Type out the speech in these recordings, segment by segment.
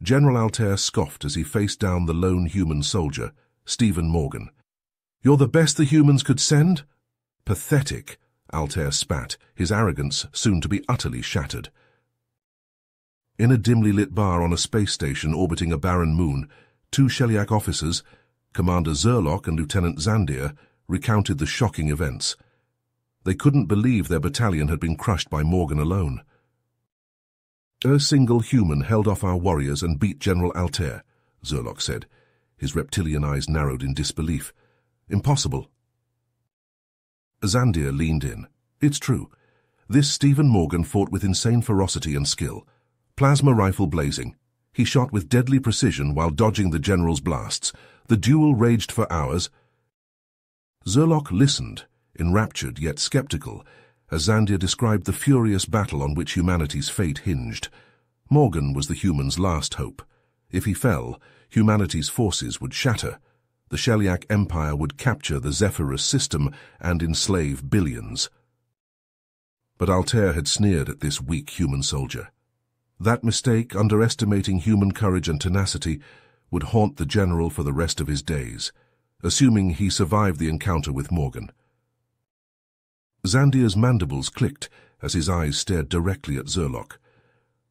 General Altair scoffed as he faced down the lone human soldier, Stephen Morgan. "You're the best the humans could send?" "Pathetic," Altair spat, his arrogance soon to be utterly shattered. In a dimly lit bar on a space station orbiting a barren moon, two Sheliak officers, Commander Zerlock and Lieutenant Zandir, recounted the shocking events. They couldn't believe their battalion had been crushed by Morgan alone. "A single human held off our warriors and beat General Altair," Zerlock said. His reptilian eyes narrowed in disbelief. "Impossible." Zandir leaned in. "It's true. This Stephen Morgan fought with insane ferocity and skill. Plasma rifle blazing. He shot with deadly precision while dodging the general's blasts. The duel raged for hours." Zerlock listened, enraptured yet skeptical, as Zandir described the furious battle on which humanity's fate hinged. Morgan was the humans' last hope. If he fell, humanity's forces would shatter. The Sheliak Empire would capture the Zephyrus system and enslave billions. But Altair had sneered at this weak human soldier. That mistake, underestimating human courage and tenacity, would haunt the general for the rest of his days, assuming he survived the encounter with Morgan. Zandir's mandibles clicked as his eyes stared directly at Zerlock.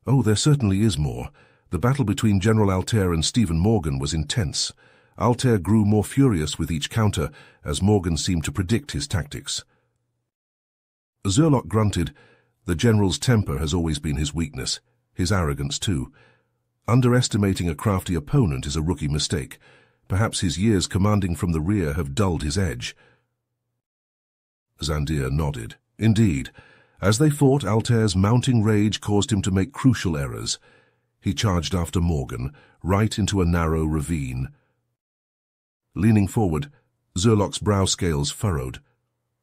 "Oh, there certainly is more. The battle between General Altair and Stephen Morgan was intense. Altair grew more furious with each counter, as Morgan seemed to predict his tactics." Zerlock grunted. The general's temper has always been his weakness, his arrogance too. Underestimating a crafty opponent is a rookie mistake. Perhaps his years commanding from the rear have dulled his edge. Zandir nodded. Indeed, as they fought, Altair's mounting rage caused him to make crucial errors. He charged after Morgan, right into a narrow ravine. Leaning forward, Zerlock's brow scales furrowed.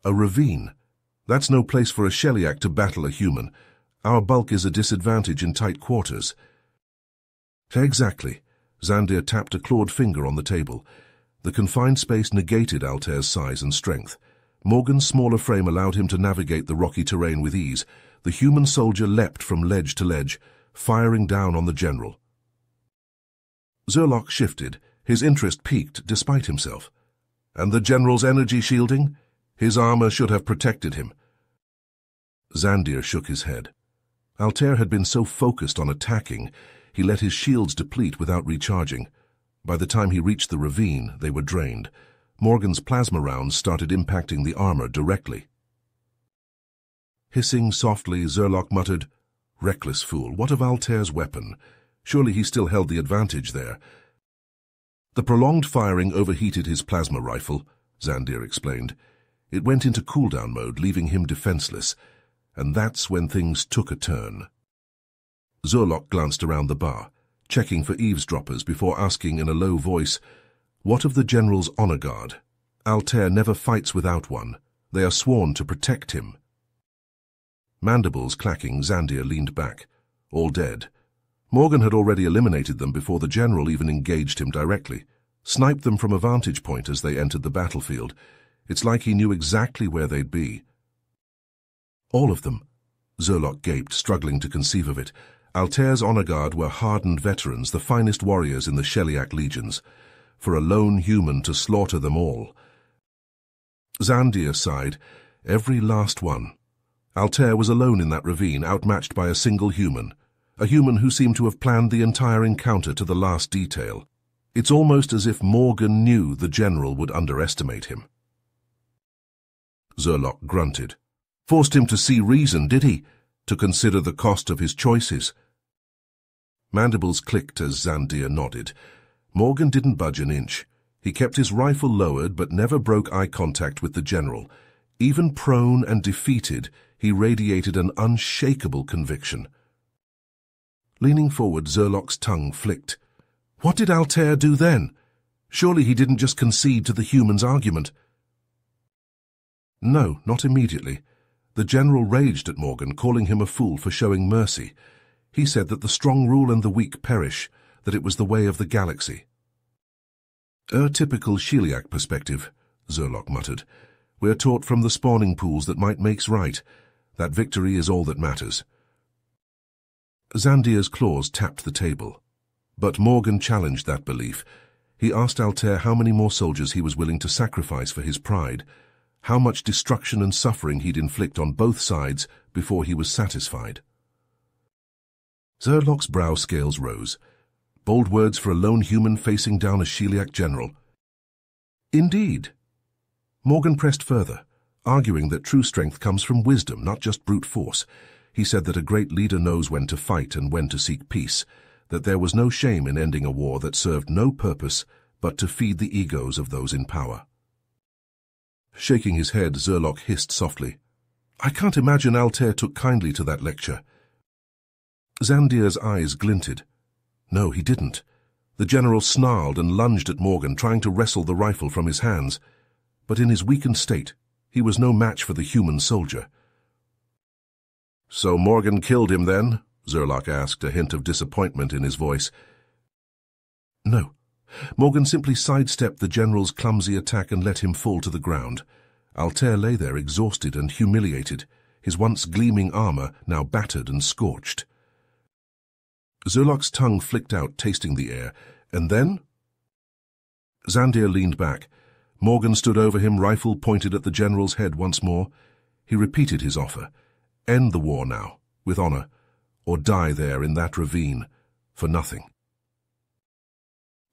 "A ravine? That's no place for a Sheliak to battle a human. Our bulk is a disadvantage in tight quarters." "Exactly." Zandir tapped a clawed finger on the table. The confined space negated Altair's size and strength. Morgan's smaller frame allowed him to navigate the rocky terrain with ease. The human soldier leapt from ledge to ledge, firing down on the general. Zerlock shifted, his interest piqued despite himself. "And the general's energy shielding? His armor should have protected him." Zandir shook his head. Altair had been so focused on attacking, he let his shields deplete without recharging. By the time he reached the ravine, they were drained. Morgan's plasma rounds started impacting the armor directly. Hissing softly, Zerlock muttered, "Reckless fool, what of Altair's weapon? Surely he still held the advantage there." "The prolonged firing overheated his plasma rifle," Zandir explained. "It went into cooldown mode, leaving him defenseless, and that's when things took a turn." Zerlock glanced around the bar, checking for eavesdroppers before asking in a low voice, "What of the general's honor guard? Altair never fights without one. They are sworn to protect him." Mandibles clacking, Zandir leaned back. All dead. Morgan had already eliminated them before the general even engaged him directly, sniped them from a vantage point as they entered the battlefield. It's like he knew exactly where they'd be. "All of them?" Zerlock gaped, struggling to conceive of it. Altair's honor guard were hardened veterans, the finest warriors in the Sheliak legions. For a lone human to slaughter them all. Zandir sighed. Every last one. Altair was alone in that ravine, outmatched by a single human. A human who seemed to have planned the entire encounter to the last detail. It's almost as if Morgan knew the general would underestimate him. Zerlock grunted. "Forced him to see reason, did he? To consider the cost of his choices?" Mandibles clicked as Zandir nodded. Morgan didn't budge an inch. He kept his rifle lowered but never broke eye contact with the general. Even prone and defeated, he radiated an unshakable conviction. Leaning forward, Zerlock's tongue flicked. What did Altair do then? Surely he didn't just concede to the human's argument. No, not immediately. The general raged at Morgan, calling him a fool for showing mercy. He said that the strong rule and the weak perish, that it was the way of the galaxy. A typical Sheliak perspective, Zerlock muttered. We're taught from the spawning pools that might makes right. That victory is all that matters. Zandir's claws tapped the table. But Morgan challenged that belief. He asked Altair how many more soldiers he was willing to sacrifice for his pride, how much destruction and suffering he'd inflict on both sides before he was satisfied. Zerlok's brow scales rose. Bold words for a lone human facing down a Sheliak general. Indeed. Morgan pressed further, arguing that true strength comes from wisdom, not just brute force. He said that a great leader knows when to fight and when to seek peace, that there was no shame in ending a war that served no purpose but to feed the egos of those in power. Shaking his head, Zerlok hissed softly, "I can't imagine Altair took kindly to that lecture." Zandir's eyes glinted. No, he didn't. The general snarled and lunged at Morgan, trying to wrestle the rifle from his hands. But in his weakened state, he was no match for the human soldier. "So Morgan killed him then?" Zerlok asked, a hint of disappointment in his voice. No. Morgan simply sidestepped the general's clumsy attack and let him fall to the ground. Altair lay there exhausted and humiliated, his once gleaming armor now battered and scorched. Zerlok's tongue flicked out, tasting the air, and then... Zandir leaned back. Morgan stood over him, rifle pointed at the general's head once more. He repeated his offer. End the war now, with honor, or die there in that ravine, for nothing.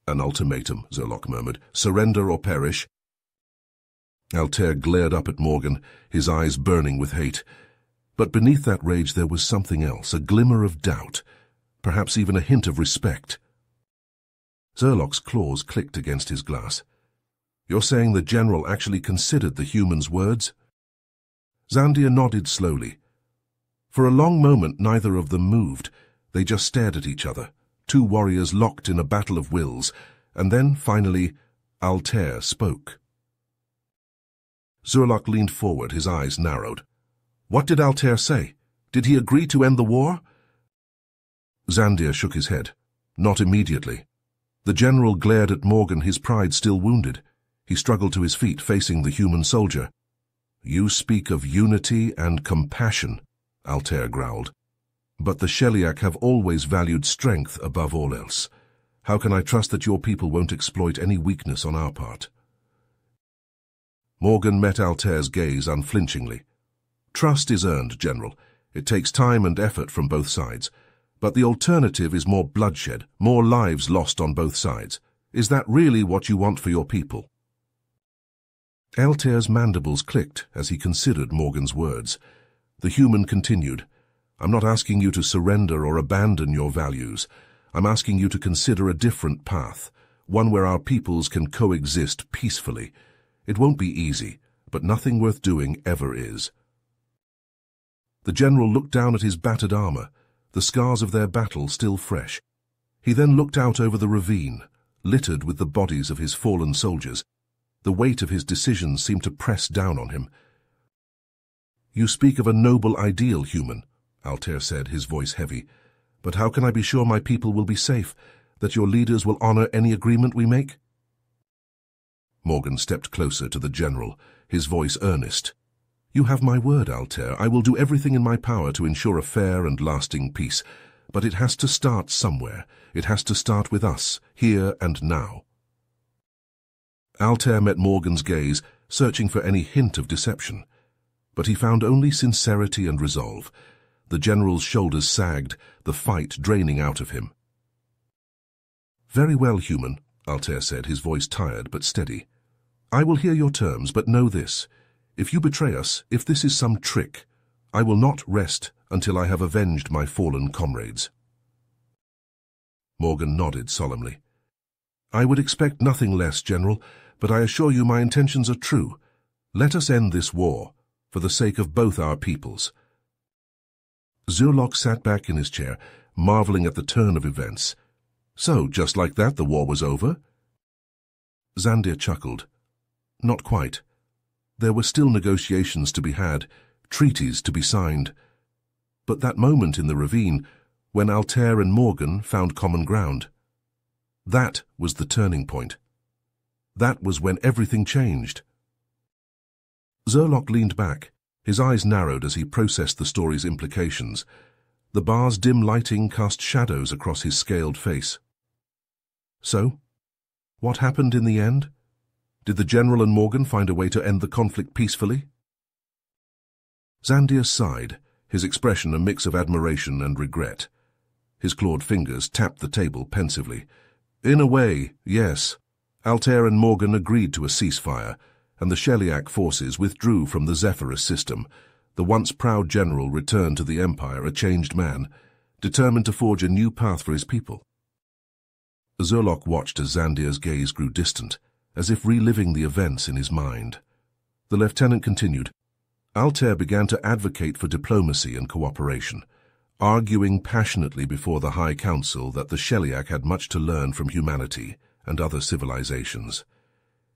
"An ultimatum," Zerlok murmured. "Surrender or perish." Altair glared up at Morgan, his eyes burning with hate. But beneath that rage there was something else, a glimmer of doubt, perhaps even a hint of respect. Zerlok's claws clicked against his glass. "You're saying the general actually considered the human's words?" Zandir nodded slowly. For a long moment neither of them moved. They just stared at each other, two warriors locked in a battle of wills, and then, finally, Altair spoke. Zerlok leaned forward, his eyes narrowed. "What did Altair say? Did he agree to end the war?" Zandir shook his head. "Not immediately." The general glared at Morgan, his pride still wounded. He struggled to his feet, facing the human soldier. "You speak of unity and compassion," Altair growled. "But the Sheliak have always valued strength above all else. How can I trust that your people won't exploit any weakness on our part?" Morgan met Altair's gaze unflinchingly. "Trust is earned, General. It takes time and effort from both sides. But the alternative is more bloodshed, more lives lost on both sides. Is that really what you want for your people?" Altair's mandibles clicked as he considered Morgan's words. The human continued, "I'm not asking you to surrender or abandon your values. I'm asking you to consider a different path, one where our peoples can coexist peacefully. It won't be easy, but nothing worth doing ever is." The general looked down at his battered armor, the scars of their battle still fresh. He then looked out over the ravine, littered with the bodies of his fallen soldiers. The weight of his decisions seemed to press down on him. "You speak of a noble ideal, human," Altair said, his voice heavy. "But how can I be sure my people will be safe, that your leaders will honor any agreement we make?" Morgan stepped closer to the general, his voice earnest. "You have my word, Altair. I will do everything in my power to ensure a fair and lasting peace. But it has to start somewhere. It has to start with us, here and now." Altair met Morgan's gaze, searching for any hint of deception. But he found only sincerity and resolve. The general's shoulders sagged, the fight draining out of him. "Very well, human," Altair said, his voice tired but steady. "I will hear your terms, but know this. If you betray us, if this is some trick, I will not rest until I have avenged my fallen comrades." Morgan nodded solemnly. "I would expect nothing less, General, but I assure you my intentions are true. Let us end this war, for the sake of both our peoples." Zerlok sat back in his chair, marveling at the turn of events. "So, just like that, the war was over?" Zandir chuckled. "Not quite. There were still negotiations to be had, treaties to be signed. But that moment in the ravine, when Altair and Morgan found common ground, that was the turning point. That was when everything changed." Zerlok leaned back, his eyes narrowed as he processed the story's implications. The bar's dim lighting cast shadows across his scaled face. So, what happened in the end? Did the General and Morgan find a way to end the conflict peacefully? Zandir sighed, his expression a mix of admiration and regret. His clawed fingers tapped the table pensively. In a way, yes. Altair and Morgan agreed to a ceasefire, and the Sheliak forces withdrew from the Zephyrus system. The once proud general returned to the Empire a changed man, determined to forge a new path for his people. Zerlock watched as Zandir's gaze grew distant, as if reliving the events in his mind. The lieutenant continued. Altair began to advocate for diplomacy and cooperation, arguing passionately before the High Council that the Sheliak had much to learn from humanity and other civilizations.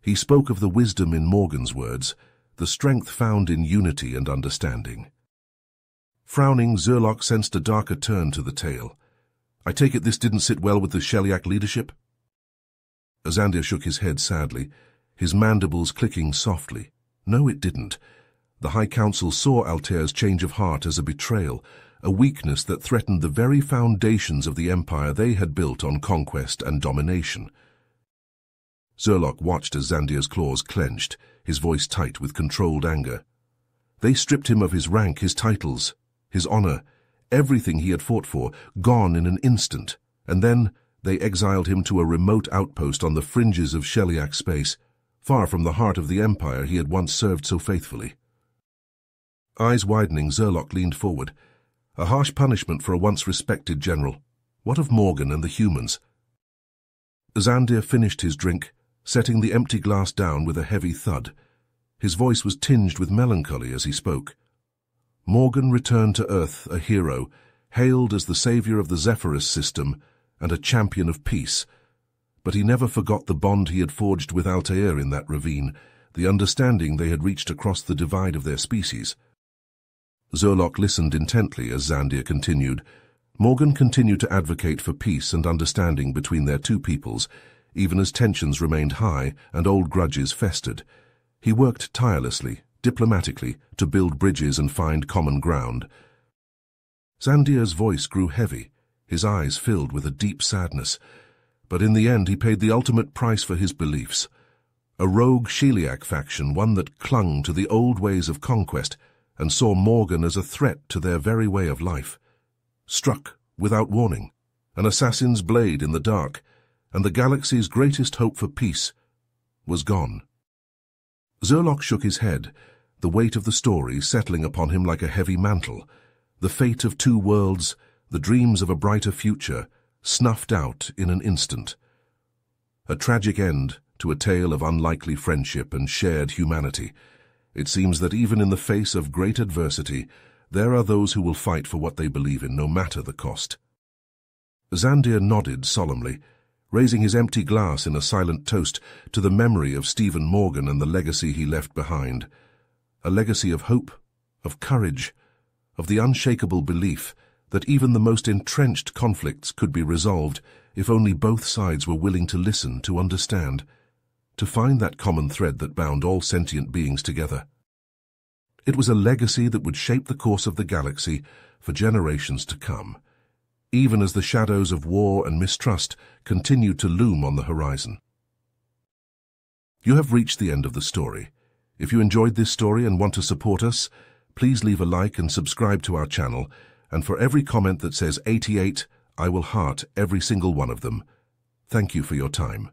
He spoke of the wisdom in Morgan's words, the strength found in unity and understanding. Frowning, Zerlock sensed a darker turn to the tale. I take it this didn't sit well with the Sheliak leadership? Zandir shook his head sadly, his mandibles clicking softly. No, it didn't. The High Council saw Altair's change of heart as a betrayal, a weakness that threatened the very foundations of the empire they had built on conquest and domination. Zerlock watched as Zandir's claws clenched, his voice tight with controlled anger. They stripped him of his rank, his titles, his honor, everything he had fought for, gone in an instant, and then they exiled him to a remote outpost on the fringes of Sheliak space, far from the heart of the empire he had once served so faithfully. Eyes widening, Zerlock leaned forward. A harsh punishment for a once respected general. What of Morgan and the humans? Zandir finished his drink, setting the empty glass down with a heavy thud. His voice was tinged with melancholy as he spoke. Morgan returned to Earth a hero, hailed as the savior of the Zephyrus system and a champion of peace. But he never forgot the bond he had forged with Altair in that ravine, the understanding they had reached across the divide of their species. Zerlock listened intently as Zandir continued. Morgan continued to advocate for peace and understanding between their two peoples, even as tensions remained high and old grudges festered. He worked tirelessly, diplomatically, to build bridges and find common ground. Zandir's voice grew heavy, his eyes filled with a deep sadness. But in the end he paid the ultimate price for his beliefs. A rogue Sheliak faction, one that clung to the old ways of conquest and saw Morgan as a threat to their very way of life. Struck without warning, an assassin's blade in the dark, and the galaxy's greatest hope for peace was gone. Zerlock shook his head, the weight of the story settling upon him like a heavy mantle. The fate of two worlds, the dreams of a brighter future, snuffed out in an instant. A tragic end to a tale of unlikely friendship and shared humanity. It seems that even in the face of great adversity, there are those who will fight for what they believe in, no matter the cost. Zandir nodded solemnly, raising his empty glass in a silent toast to the memory of Stephen Morgan and the legacy he left behind. A legacy of hope, of courage, of the unshakable belief that even the most entrenched conflicts could be resolved if only both sides were willing to listen, to understand, to find that common thread that bound all sentient beings together. It was a legacy that would shape the course of the galaxy for generations to come, even as the shadows of war and mistrust continued to loom on the horizon. You have reached the end of the story. If you enjoyed this story and want to support us, please leave a like and subscribe to our channel, and for every comment that says 88, I will heart every single one of them. Thank you for your time.